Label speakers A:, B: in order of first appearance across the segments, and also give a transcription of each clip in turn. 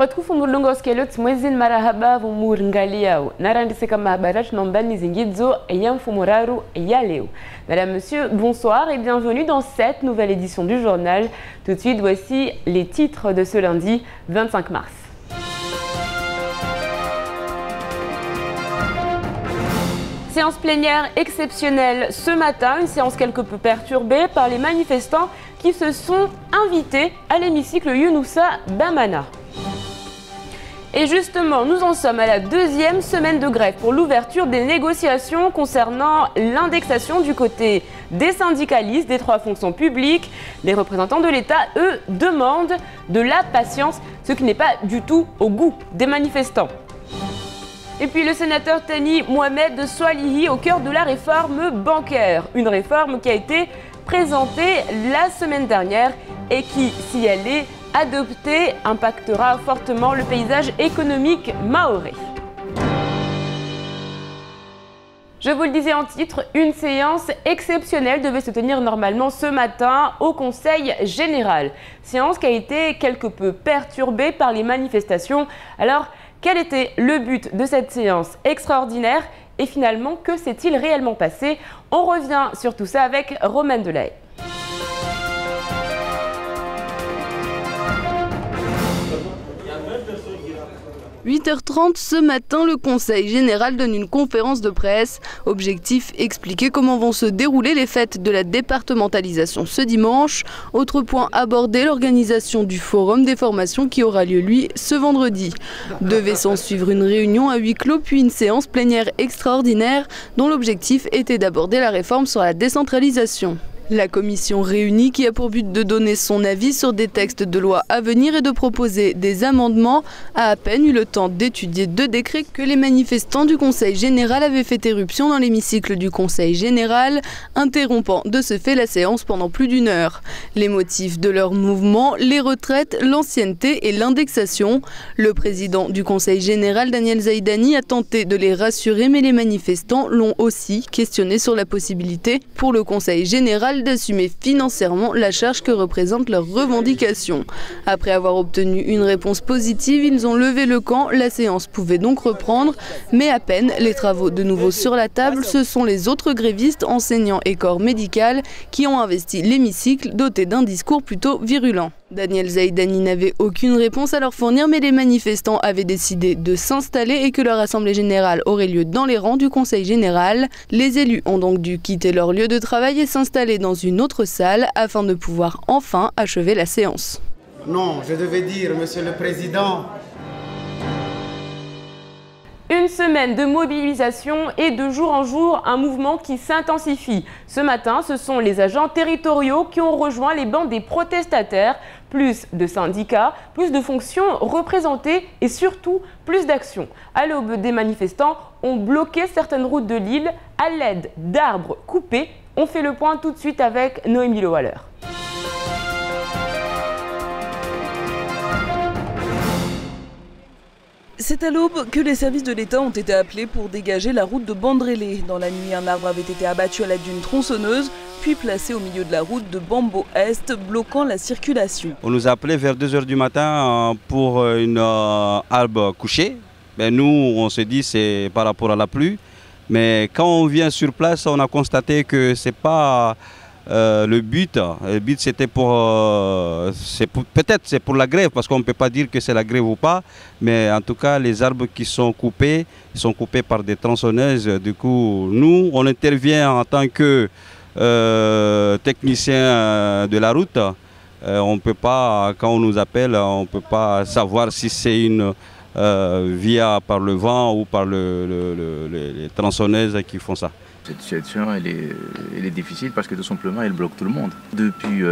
A: Watukufu mulongoske leo mwezi marahaba vumuringali yao narandiseka mahabara tunaombani zingidzo ya mfumuraru ya leo. Madame, Monsieur, bonsoir et bienvenue dans cette nouvelle édition du journal. Tout de suite, voici les titres de ce lundi 25 mars. Séance plénière exceptionnelle ce matin, une séance quelque peu perturbée par les manifestants qui se sont invités à l'hémicycle Younoussa Bamana. Et justement, nous en sommes à la deuxième semaine de grève pour l'ouverture des négociations concernant l'indexation du côté des syndicalistes des trois fonctions publiques. Les représentants de l'État, eux, demandent de la patience, ce qui n'est pas du tout au goût des manifestants. Et puis le sénateur Tani Mohamed Swalihi au cœur de la réforme bancaire. Une réforme qui a été présentée la semaine dernière et qui, si elle est adoptée, impactera fortement le paysage économique mahorais. Je vous le disais en titre, une séance exceptionnelle devait se tenir normalement ce matin au Conseil général. Séance qui a été quelque peu perturbée par les manifestations. Alors, quel était le but de cette séance extraordinaire et finalement, que s'est-il réellement passé? On revient sur tout ça avec Romaine Delahaye.
B: 8h30 ce matin, le Conseil général donne une conférence de presse. Objectif, expliquer comment vont se dérouler les fêtes de la départementalisation ce dimanche. Autre point abordé, l'organisation du forum des formations qui aura lieu, lui, ce vendredi. Devait s'en suivre une réunion à huis clos, puis une séance plénière extraordinaire dont l'objectif était d'aborder la réforme sur la décentralisation. La commission réunie, qui a pour but de donner son avis sur des textes de loi à venir et de proposer des amendements, a à peine eu le temps d'étudier deux décrets que les manifestants du Conseil général avaient fait éruption dans l'hémicycle du Conseil général, interrompant de ce fait la séance pendant plus d'une heure. Les motifs de leur mouvement, les retraites, l'ancienneté et l'indexation. Le président du Conseil général, Daniel Zaïdani, a tenté de les rassurer, mais les manifestants l'ont aussi questionné sur la possibilité pour le Conseil général d'assumer financièrement la charge que représentent leurs revendications. Après avoir obtenu une réponse positive, ils ont levé le camp. La séance pouvait donc reprendre, mais à peine les travaux de nouveau sur la table, ce sont les autres grévistes, enseignants et corps médical qui ont investi l'hémicycle doté d'un discours plutôt virulent. Daniel Zaïdani n'avait aucune réponse à leur fournir, mais les manifestants avaient décidé de s'installer et que leur assemblée générale aurait lieu dans les rangs du Conseil général. Les élus ont donc dû quitter leur lieu de travail et s'installer dans une autre salle afin de pouvoir enfin achever la séance.
C: Non, je devais dire, Monsieur le Président.
A: Une semaine de mobilisation et de jour en jour, un mouvement qui s'intensifie. Ce matin, ce sont les agents territoriaux qui ont rejoint les bancs des protestataires. Plus de syndicats, plus de fonctions représentées et surtout plus d'actions. À l'aube, des manifestants ont bloqué certaines routes de l'île à l'aide d'arbres coupés. On fait le point tout de suite avec Noémie Lewaller.
D: C'est à l'aube que les services de l'État ont été appelés pour dégager la route de Bandrélé. Dans la nuit, un arbre avait été abattu à l'aide d'une tronçonneuse, puis placé au milieu de la route de Bambo-Est, bloquant la circulation.
E: On nous a appelés vers 2 h du matin pour une arbre couchée. Ben nous, on se dit c'est par rapport à la pluie. Mais quand on vient sur place, on a constaté que c'est pas le but. Le but c'était peut-être c'est pour la grève, parce qu'on ne peut pas dire que c'est la grève ou pas. Mais en tout cas, les arbres qui sont coupés par des tronçonneuses. Du coup, nous, on intervient en tant que technicien de la route. On peut pas, quand on nous appelle, on ne peut pas savoir si c'est une via par le vent ou par les tronçonneuses qui font ça.
F: Cette situation elle est difficile parce que tout simplement elle bloque tout le monde. Depuis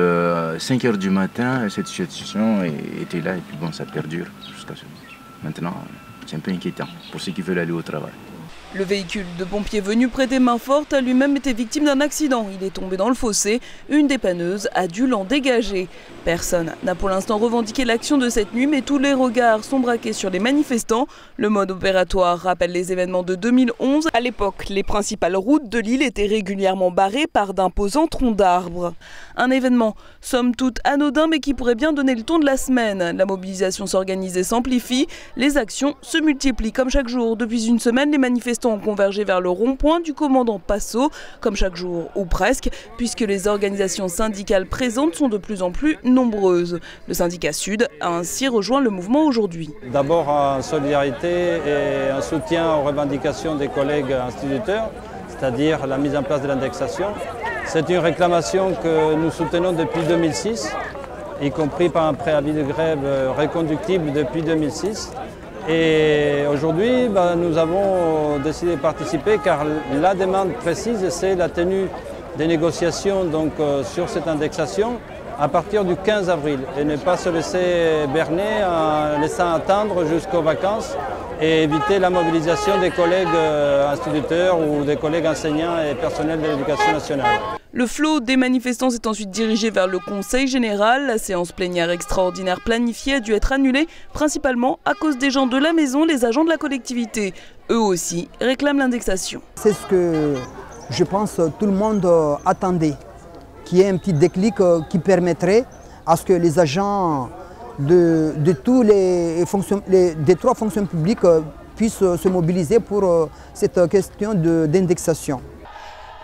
F: 5 h du matin, cette situation était là et puis bon, ça perdure jusqu'à ce moment. Maintenant, c'est un peu inquiétant pour ceux qui veulent aller au travail.
D: Le véhicule de pompiers venu prêter main forte a lui-même été victime d'un accident. Il est tombé dans le fossé. Une dépanneuse a dû l'en dégager. Personne n'a pour l'instant revendiqué l'action de cette nuit, mais tous les regards sont braqués sur les manifestants. Le mode opératoire rappelle les événements de 2011. À l'époque, les principales routes de l'île étaient régulièrement barrées par d'imposants troncs d'arbres. Un événement, somme toute anodin, mais qui pourrait bien donner le ton de la semaine. La mobilisation s'organise et s'amplifie. Les actions se multiplient comme chaque jour. Depuis une semaine, les manifestants ont convergé vers le rond-point du commandant Passo, comme chaque jour ou presque, puisque les organisations syndicales présentes sont de plus en plus nombreuses. Le syndicat Sud a ainsi rejoint le mouvement aujourd'hui.
G: D'abord en solidarité et en soutien aux revendications des collègues instituteurs, c'est-à-dire la mise en place de l'indexation. C'est une réclamation que nous soutenons depuis 2006, y compris par un préavis de grève reconductible depuis 2006. Et aujourd'hui, nous avons décidé de participer car la demande précise, c'est la tenue des négociations sur cette indexation à partir du 15 avril et ne pas se laisser berner en laissant attendre jusqu'aux vacances et éviter la mobilisation des collègues instituteurs ou des collègues enseignants et personnels de l'éducation nationale.
D: Le flot des manifestants s'est ensuite dirigé vers le Conseil général. La séance plénière extraordinaire planifiée a dû être annulée, principalement à cause des gens de la maison, les agents de la collectivité. Eux aussi réclament l'indexation.
H: C'est ce que je pense tout le monde attendait, qu'il y ait un petit déclic qui permettrait à ce que les agents des trois fonctions publiques puissent se mobiliser pour cette question d'indexation.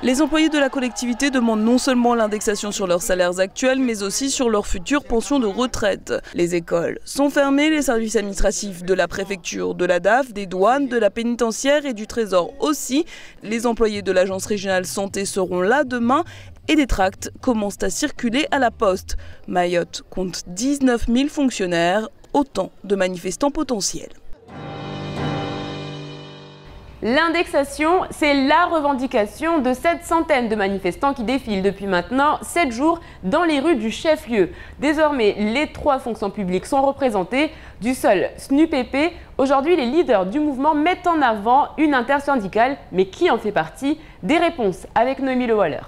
D: Les employés de la collectivité demandent non seulement l'indexation sur leurs salaires actuels, mais aussi sur leurs futures pensions de retraite. Les écoles sont fermées, les services administratifs de la préfecture, de la DAF, des douanes, de la pénitentiaire et du Trésor aussi. Les employés de l'agence régionale santé seront là demain et des tracts commencent à circuler à la poste. Mayotte compte 19 000 fonctionnaires, autant de manifestants potentiels.
A: L'indexation, c'est la revendication de cette centaine de manifestants qui défilent depuis maintenant 7 jours dans les rues du chef-lieu. Désormais, les 3 fonctions publiques sont représentées. Du seul SNUPP, aujourd'hui les leaders du mouvement mettent en avant une intersyndicale, mais qui en fait partie? Des réponses avec Noémie Le Waller.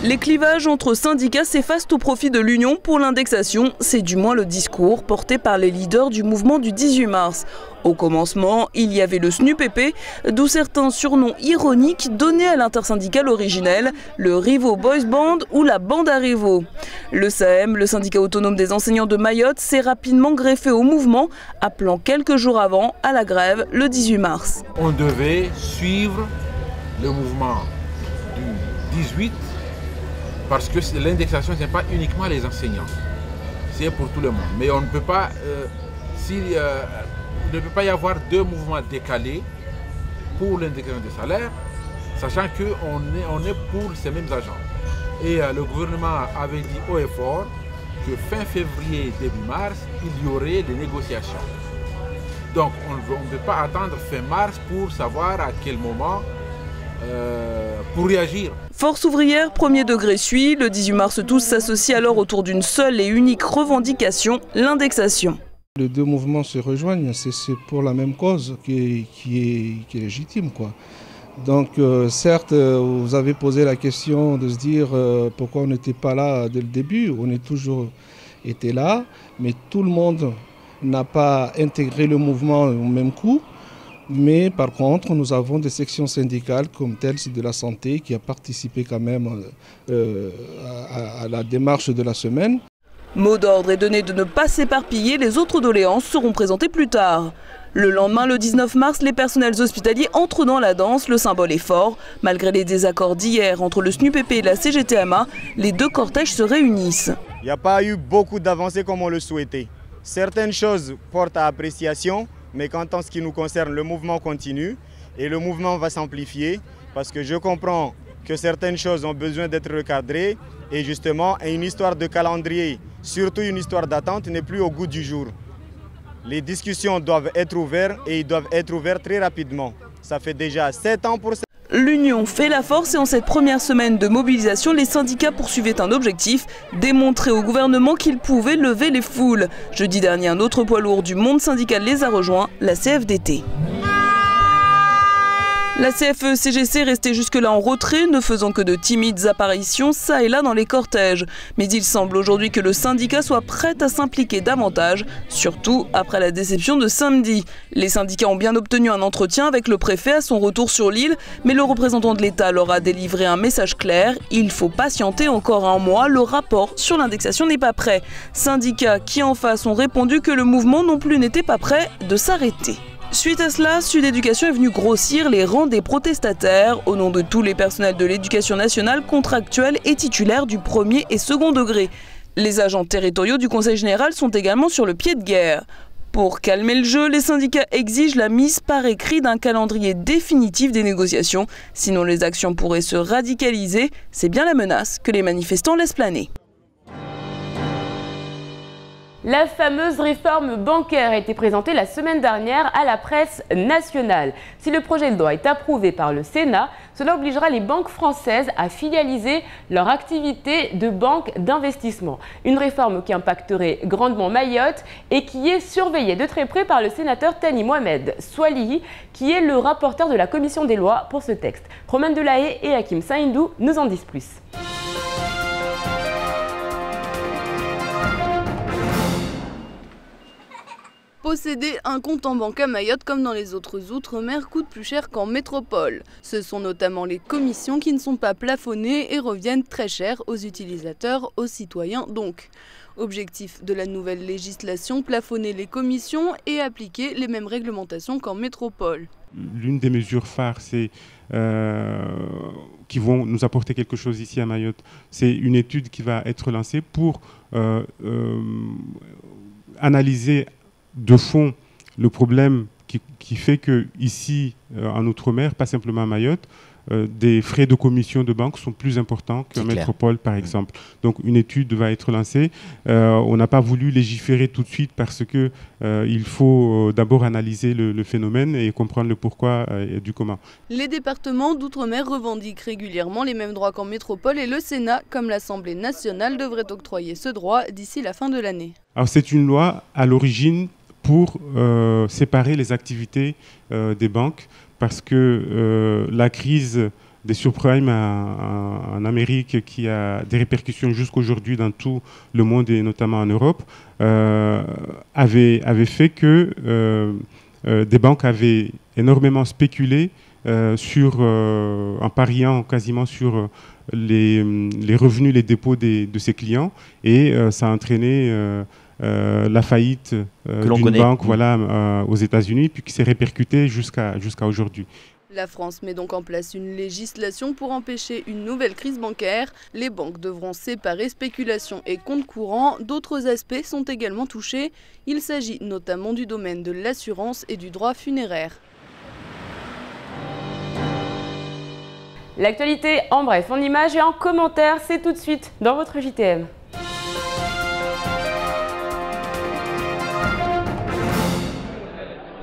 D: Les clivages entre syndicats s'effacent au profit de l'Union pour l'indexation. C'est du moins le discours porté par les leaders du mouvement du 18 mars. Au commencement, il y avait le SNUPP, d'où certains surnoms ironiques donnés à l'intersyndicale originelle, le Rivo Boys Band ou la Bande à Rivo. Le SAEM, le syndicat autonome des enseignants de Mayotte, s'est rapidement greffé au mouvement, appelant quelques jours avant à la grève le 18 mars.
I: On devait suivre le mouvement du 18 parce que l'indexation, ce n'est pas uniquement les enseignants, c'est pour tout le monde. Mais on ne peut pas, il ne peut pas y avoir 2 mouvements décalés pour l'indexation des salaires, sachant qu'on est pour ces mêmes agents. Et le gouvernement avait dit haut et fort que fin février, début mars, il y aurait des négociations. Donc on ne peut pas attendre fin mars pour savoir à quel moment pour réagir.
D: Force ouvrière, premier degré suit. Le 18 mars, tous s'associent alors autour d'une seule et unique revendication, l'indexation.
J: Les 2 mouvements se rejoignent, c'est pour la même cause qui est légitime, quoi. Donc certes, vous avez posé la question de se dire pourquoi on n'était pas là dès le début. On est toujours été là, mais tout le monde n'a pas intégré le mouvement au même coup. Mais par contre, nous avons des sections syndicales comme celle de la santé qui a participé quand même à la démarche de la semaine.
D: Mot d'ordre est donné de ne pas s'éparpiller, les autres doléances seront présentées plus tard. Le lendemain, le 19 mars, les personnels hospitaliers entrent dans la danse, le symbole est fort. Malgré les désaccords d'hier entre le SNUPP et la CGTMA, les 2 cortèges se réunissent.
K: Il n'y a pas eu beaucoup d'avancées comme on le souhaitait. Certaines choses portent à appréciation, mais quand en ce qui nous concerne, le mouvement continue et le mouvement va s'amplifier parce que je comprends que certaines choses ont besoin d'être recadrées et justement une histoire de calendrier, surtout une histoire d'attente, n'est plus au goût du jour. Les discussions doivent être ouvertes et ils doivent être ouvertes très rapidement. Ça fait déjà 7 ans pour ça.
D: L'union fait la force et en cette première semaine de mobilisation, les syndicats poursuivaient un objectif, démontrer au gouvernement qu'ils pouvaient lever les foules. Jeudi dernier, un autre poids lourd du monde syndical les a rejoints, la CFDT. La CFE-CGC restait jusque-là en retrait, ne faisant que de timides apparitions ça et là dans les cortèges. Mais il semble aujourd'hui que le syndicat soit prêt à s'impliquer davantage, surtout après la déception de samedi. Les syndicats ont bien obtenu un entretien avec le préfet à son retour sur l'île, mais le représentant de l'État leur a délivré un message clair. Il faut patienter encore un mois, le rapport sur l'indexation n'est pas prêt. Syndicats qui en face ont répondu que le mouvement non plus n'était pas prêt de s'arrêter. Suite à cela, Sud Éducation est venu grossir les rangs des protestataires au nom de tous les personnels de l'éducation nationale contractuels et titulaires du premier et second degré. Les agents territoriaux du Conseil général sont également sur le pied de guerre. Pour calmer le jeu, les syndicats exigent la mise par écrit d'un calendrier définitif des négociations. Sinon, les actions pourraient se radicaliser. C'est bien la menace que les manifestants laissent planer.
A: La fameuse réforme bancaire a été présentée la semaine dernière à la presse nationale. Si le projet de loi est approuvé par le Sénat, cela obligera les banques françaises à filialiser leur activité de banque d'investissement. Une réforme qui impacterait grandement Mayotte et qui est surveillée de très près par le sénateur Thani Mohamed Soilihi, qui est le rapporteur de la commission des lois pour ce texte. Romain Delahaye et Hakim Saïndou nous en disent plus.
B: Posséder un compte en banque à Mayotte comme dans les autres outre-mer coûte plus cher qu'en métropole. Ce sont notamment les commissions qui ne sont pas plafonnées et reviennent très cher aux utilisateurs, aux citoyens donc. Objectif de la nouvelle législation, plafonner les commissions et appliquer les mêmes réglementations qu'en métropole.
L: L'une des mesures phares, c'est qui vont nous apporter quelque chose ici à Mayotte, c'est une étude qui va être lancée pour analyser de fond le problème qui fait que ici en Outre-mer, pas simplement à Mayotte, des frais de commission de banque sont plus importants qu'en métropole par exemple. Donc une étude va être lancée. On n'a pas voulu légiférer tout de suite parce que il faut d'abord analyser le phénomène et comprendre le pourquoi et du comment.
B: Les départements d'Outre-mer revendiquent régulièrement les mêmes droits qu'en métropole et le Sénat, comme l'Assemblée nationale, devrait octroyer ce droit d'ici la fin de l'année. Alors
L: c'est une loi à l'origine pour séparer les activités des banques parce que la crise des subprimes en Amérique qui a des répercussions jusqu'aujourd'hui dans tout le monde et notamment en Europe avait fait que des banques avaient énormément spéculé en pariant quasiment sur les revenus, les dépôts de ses clients et ça a entraîné la faillite d'une banque aux États-Unis, puis qui s'est répercutée jusqu'à aujourd'hui.
B: La France met donc en place une législation pour empêcher une nouvelle crise bancaire. Les banques devront séparer spéculation et compte courant. D'autres aspects sont également touchés. Il s'agit notamment du domaine de l'assurance et du droit funéraire.
A: L'actualité en bref, en images et en commentaire, c'est tout de suite dans votre JTM.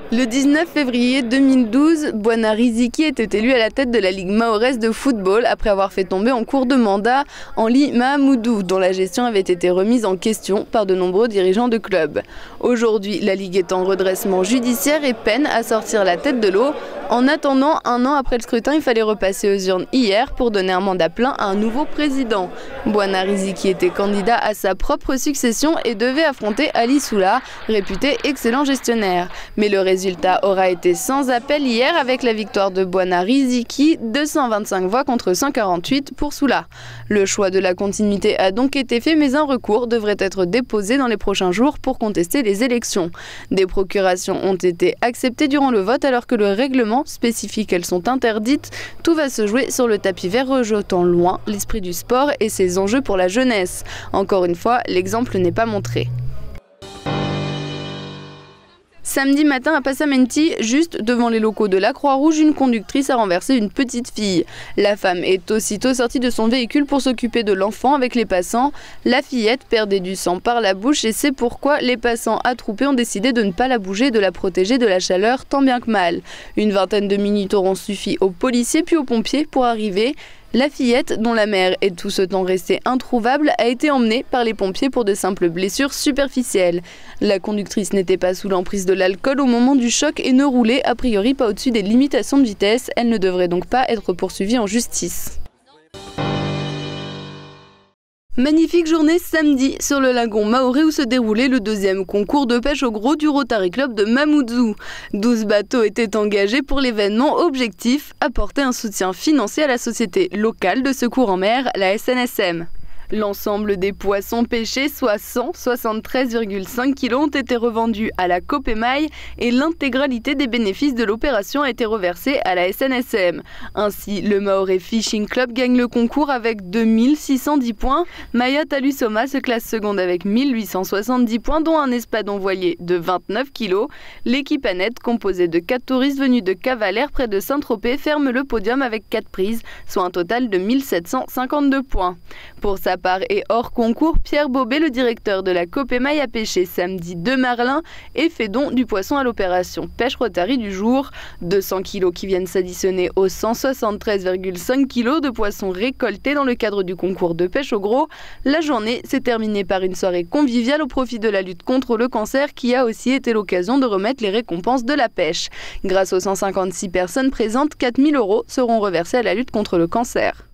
B: Le 19 février 2012, Bwana Riziki était élu à la tête de la Ligue mahoraise de football après avoir fait tomber en cours de mandat Henli Mahamoudou, dont la gestion avait été remise en question par de nombreux dirigeants de clubs. Aujourd'hui, la Ligue est en redressement judiciaire et peine à sortir la tête de l'eau. En attendant, un an après le scrutin, il fallait repasser aux urnes hier pour donner un mandat plein à un nouveau président. Bwana Riziki était candidat à sa propre succession et devait affronter Ali Soula, réputé excellent gestionnaire. Mais le résultat aura été sans appel hier avec la victoire de Bwana Riziki, 225 voix contre 148 pour Soula. Le choix de la continuité a donc été fait, mais un recours devrait être déposé dans les prochains jours pour contester les élections. Des procurations ont été acceptées durant le vote alors que le règlement spécifie qu'elles sont interdites. Tout va se jouer sur le tapis vert, rejetant loin l'esprit du sport et ses enjeux pour la jeunesse. Encore une fois, l'exemple n'est pas montré. Samedi matin à Passamenti, juste devant les locaux de la Croix-Rouge, une conductrice a renversé une petite fille. La femme est aussitôt sortie de son véhicule pour s'occuper de l'enfant avec les passants. La fillette perdait du sang par la bouche et c'est pourquoi les passants attroupés ont décidé de ne pas la bouger et de la protéger de la chaleur tant bien que mal. Une vingtaine de minutes auront suffi aux policiers puis aux pompiers pour arriver. La fillette, dont la mère est tout ce temps restée introuvable, a été emmenée par les pompiers pour de simples blessures superficielles. La conductrice n'était pas sous l'emprise de l'alcool au moment du choc et ne roulait a priori pas au-dessus des limitations de vitesse. Elle ne devrait donc pas être poursuivie en justice. Magnifique journée samedi sur le lagon Maoré où se déroulait le deuxième concours de pêche au gros du Rotary Club de Mamoudzou. 12 bateaux étaient engagés pour l'événement. Objectif, apporter un soutien financier à la société locale de secours en mer, la SNSM. L'ensemble des poissons pêchés, soit 173,5 kg, ont été revendus à la Copemaille et l'intégralité des bénéfices de l'opération a été reversée à la SNSM. Ainsi, le Maoré Fishing Club gagne le concours avec 2610 points. Maya Talusoma se classe seconde avec 1870 points, dont un espadon voilier de 29 kg. L'équipe Annette, composée de 4 touristes venus de Cavalère près de Saint-Tropez, ferme le podium avec 4 prises, soit un total de 1752 points. Pour sa part et hors concours, Pierre Bobet, le directeur de la Copemaille, a pêché samedi 2 marlins et fait don du poisson à l'opération Pêche Rotary du jour. 200 kg qui viennent s'additionner aux 173,5 kg de poissons récoltés dans le cadre du concours de pêche au gros. La journée s'est terminée par une soirée conviviale au profit de la lutte contre le cancer qui a aussi été l'occasion de remettre les récompenses de la pêche. Grâce aux 156 personnes présentes, 4 000 € seront reversés à la lutte contre le cancer.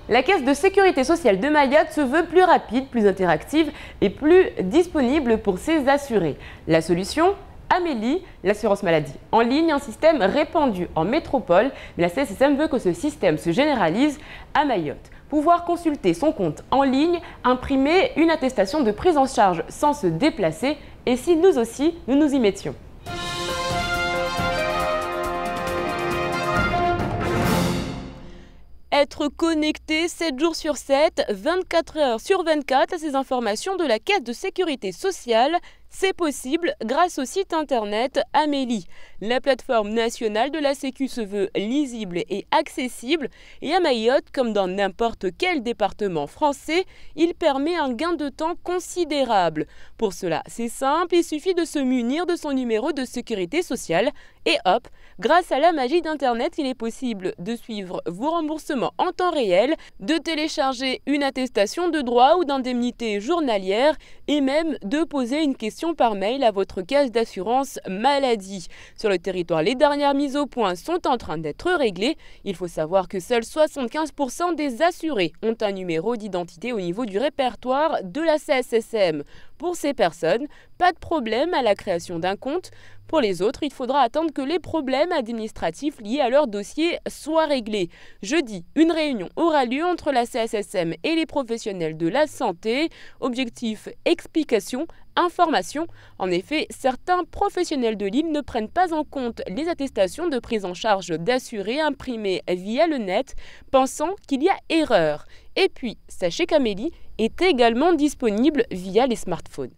A: La caisse de sécurité sociale de Mayotte se veut plus rapide, plus interactive et plus disponible pour ses assurés. La solution ? Amélie, l'assurance maladie en ligne, un système répandu en métropole, mais la CSSM veut que ce système se généralise à Mayotte. Pouvoir consulter son compte en ligne, imprimer une attestation de prise en charge sans se déplacer, et si nous aussi, nous nous y mettions. Être connecté 7 jours sur 7, 24 heures sur 24 à ces informations de la Caisse de sécurité sociale, c'est possible grâce au site internet Amélie. La plateforme nationale de la Sécu se veut lisible et accessible et à Mayotte, comme dans n'importe quel département français, il permet un gain de temps considérable. Pour cela, c'est simple, il suffit de se munir de son numéro de sécurité sociale et hop, grâce à la magie d'Internet, il est possible de suivre vos remboursements en temps réel, de télécharger une attestation de droit ou d'indemnité journalière et même de poser une question par mail à votre caisse d'assurance maladie. Sur le territoire, les dernières mises au point sont en train d'être réglées. Il faut savoir que seuls 75% des assurés ont un numéro d'identité au niveau du répertoire de la CSSM. Pour ces personnes, pas de problème à la création d'un compte. Pour les autres, il faudra attendre que les problèmes administratifs liés à leur dossier soient réglés. Jeudi, une réunion aura lieu entre la CSSM et les professionnels de la santé. Objectif, explication, information. En effet, certains professionnels de l'île ne prennent pas en compte les attestations de prise en charge d'assurés imprimées via le net, pensant qu'il y a erreur. Et puis, sachez qu'Amélie est également disponible via les smartphones.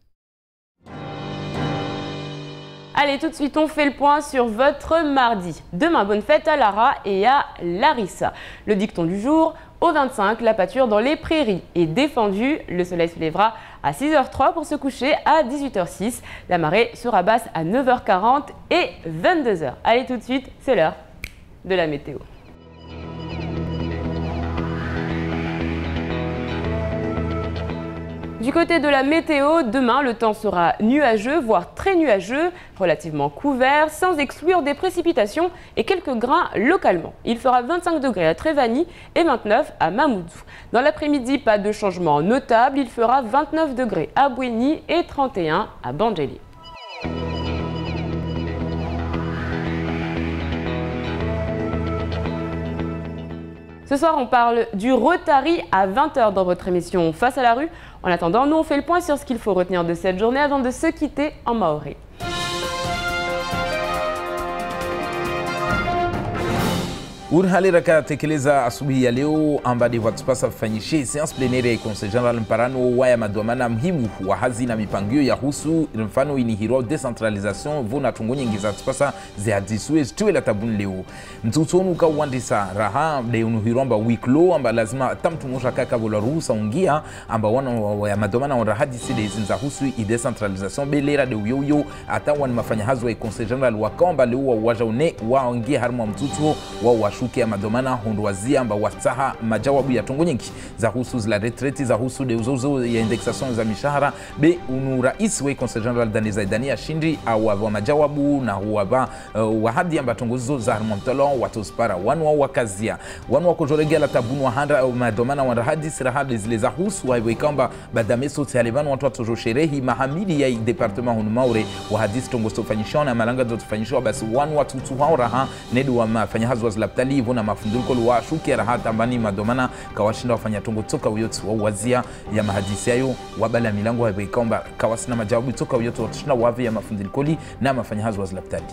A: Allez, tout de suite, on fait le point sur votre mardi. Demain, bonne fête à Lara et à Larissa. Le dicton du jour, au 25, la pâture dans les prairies est défendue. Le soleil se lèvera à 6h03 pour se coucher à 18h06. La marée sera basse à 9h40 et 22h. Allez, tout de suite, c'est l'heure de la météo. Du côté de la météo, demain, le temps sera nuageux, voire très nuageux, relativement couvert, sans exclure des précipitations et quelques grains localement. Il fera 25 degrés à Trévani et 29 à Mamoudzou. Dans l'après-midi, pas de changement notable, il fera 29 degrés à Bouéni et 31 à Bandjeli. Ce soir, on parle du Rotary à 20h dans votre émission Face à la rue. En attendant, nous on fait le point sur ce qu'il faut retenir de cette journée avant de se quitter en maoré.
M: Hali rakatekeleza asubuhi ya leo ambadi watupasa fanyishe séance plenaire ya Conseil General mparano waya madomana muhimu wa hazi na mipangio ya husu mfano inihiro decentralisation vona tungo nyingi za tupasa zihadiswe tuwe la tabuni leo mtutonu ka wandisa raha de unuhiromba wiklo amba lazima tamtumusha kaka bola ruhusa ungia amba wana wa madomana wa hadisi de zinza husu i decentralisation belera de uyoyo ata wan mafanya hazo ya Conseil General wakamba leo wajaune waongia harma mtutu wa shuke ya madomana hondwazia amba wastaha majawabu ya tongo nyingi za husu za retreti za husu de uzozo ya indexation za mishahara be unu rais wa Conseil General Danizai ashindi au wa majawabu na huwa wahadi amba tongozo za harmantalo watospara wanu wa kazia wanu wa kujoregea la tabunu wahanda madomana wa hadisi rahadi zile za husu wa ikamba badameso talibanu watu watojosherehi mahamili ya departement hunu maure wa hadisi tongozo fanyishona malanga do tufanyishwa basi wanu watutu hao raha nedu wa mafanya hazo wa laptali hivyo na mafundulko luwa shuki raha tambani madomana kawashinda wafanya tongo toka uyotu wa wazia ya mahadisi yayo wabala milango wa ikamba kawasina majawabu toka uyotu watushinda wavi ya mafundulkoli na mafanya hazo wa laptali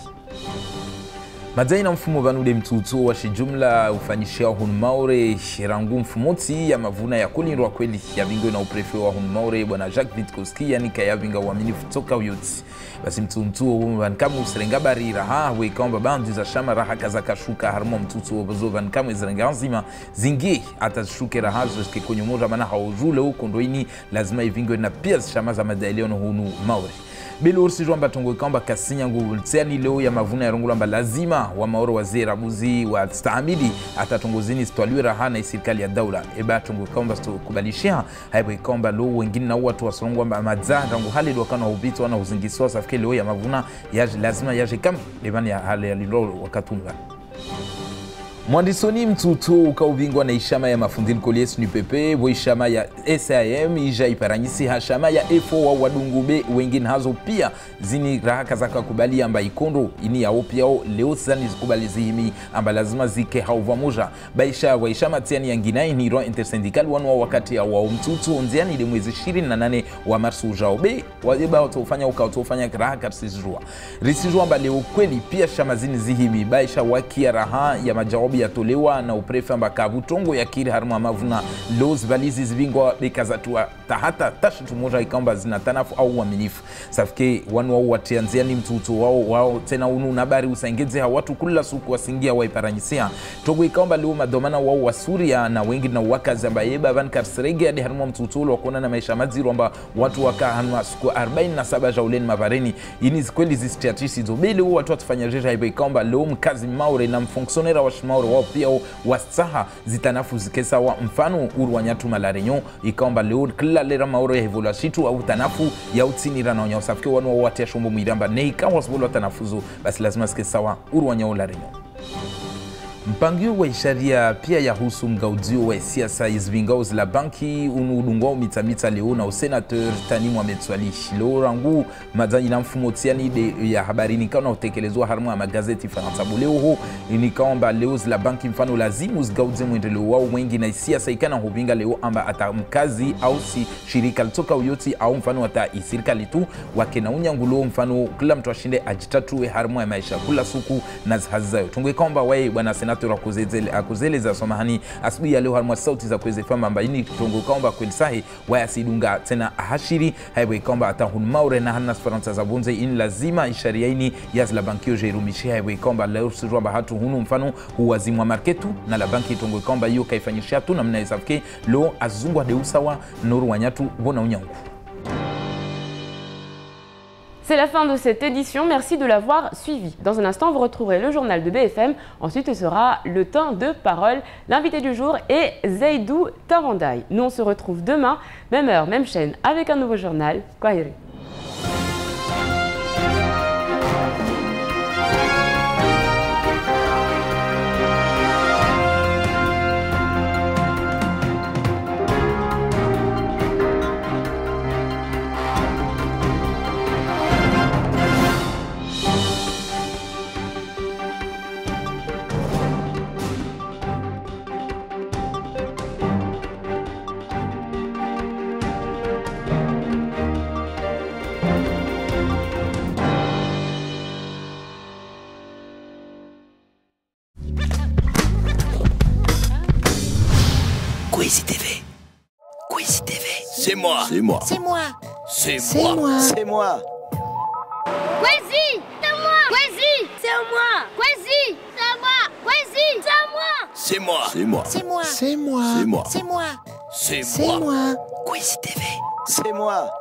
M: Madai na mfumo banude mtutu wa shijumla ufanyishia Hunmaure rangu mfumoti ya mavuna ya kulindwa kweli ya bingo na uprefe wa Hunmaure bwana Jacques Vitkowski yani kaya binga uaminifu toka uyoti basi mtutu wankamu usirengabari raha wekamba bandi za shama raha kaza kashuka harmo mtutu wabazo wankamu izirenga nzima zingi atashuke raha zoske konyomora mana haujule huko ndoini lazima ivingo na pia shama za madaileo na Hunmaure Bilo ursi jwamba tongo kamba kasinya nguvu Tsiani leo ya mavuna ya rungulamba lazima wa maoro wazee rabuzi wa stahamili Ata tongozini situaliwe raha na isirikali ya daula Eba tongo kamba kubalishia Haibu kamba leo wengine na watu wa songo wamba madza Rangu hali wakana ubitu wana uzingiswa Safike leo ya mavuna yaji lazima yaji kama Lebani ya hali ya lilo wakatunga Mwandisoni mtutu ukauvingwa na ishama ya mafundili koliesi nipepe Bo ishama ya SIM ija iparanyisi hashama ya EFO wa wadungube wengine hazo pia Zini raha kazaka kubali amba ikondo ini ya opia o leo zani zikubali zihimi amba lazima zike hauva moja Baisha wa ishama tiani ya nginai ni roa intersyndical Wanua wakati ya wa mtutu onziani ile mwezi 28 wa marsu ujaobe Wajeba watofanya ukautofanya raha katisijua Risijua amba leo kweli pia shama zini zihimi Baisha wakia raha ya majawabi yatolewa na uprefe amba kavutongo ya kiri harma mavuna Loz valizi zivingwa bekazatua tahata tashitu moja ikamba zinatanafu au waminifu Safike wanu wao watianzia ni mtutu wao tena unu nabari usangeze watu kula suku wasingia waiparanyisia Togo ikamba leo madomana wao wa Suria na wengi na wakazi amba yeba van karsirege ya di harma mtutu ulo wakona na maisha maziru amba watu waka hanwa suku 47 jauleni mavareni Ini zikweli zistiatisi zobele watu watufanya jeja iba ikamba leo mkazi maure na mfonksonera wa shimaure wao pia wastaha zitanafu zikesa wa mfano uru wanyatu malarenyo ikaomba leo kila lera mauro ya hivula shitu au tanafu ya utsinira na wanyao safike wanu wa watia shombo mwiramba ne ikawa sibolo tanafuzo basi lazima zikesa wa uru wanyao larenyo Mpangio wa isharia pia ya husu mgaudio wa siasa izvingao zila banki unudungwao mitamita leo na usenateur Tani Mohamed Swalih leo rangu madani na mfumo tiani de ya habari nikao na utekelezwa harmu ya magazeti faransabu leo ho inikaomba leo zila banki mfano lazimu zgaudio mwendelo wao wengi na siasa ikana hubinga leo amba ata mkazi au si shirika litoka uyoti au mfano ata isirikali tu wakena unyangulo mfano kila mtu ashinde ajitatuwe harmu ya maisha kula suku na zihazizayo tungwe kaomba wae wana senateur akuzeleza somahani asubuhi ya leo harmwa sauti za kweze fama amba ini tongo kaomba kweli sahi waya sidunga tena ahashiri haiwe kaomba ata Hunmaure na hana Faransa za bunze ini lazima isharia ini yaz la bankio jerumishi haiwe kaomba leo sijua hatu hunu mfano huwazimwa marketu na la banki tongo kaomba hiyo kaifanyisha tu na mna isafike lo azungwa deusawa noru wanyatu bona unyangu.
A: C'est la fin de cette édition, merci de l'avoir suivi. Dans un instant, vous retrouverez le journal de BFM. Ensuite, ce sera le temps de parole. L'invité du jour est Zaidou Tarandaï. Nous, on se retrouve demain, même heure, même chaîne, avec un nouveau journal. Kwahiri.
N: Kwezi TV. Kwezi TV.
O: C'est moi.
N: C'est moi.
O: C'est moi.
N: C'est
O: C'est moi.
N: C'est moi.
O: Kwezi, c'est moi. Kwezi, c'est moi. Kwezi, c'est moi. Kwezi, c'est moi.
N: C'est moi. C'est moi.
O: C'est moi.
N: C'est moi.
O: C'est moi.
N: C'est
O: C'est
N: moi.
O: moi.
N: Kwezi TV. C'est moi.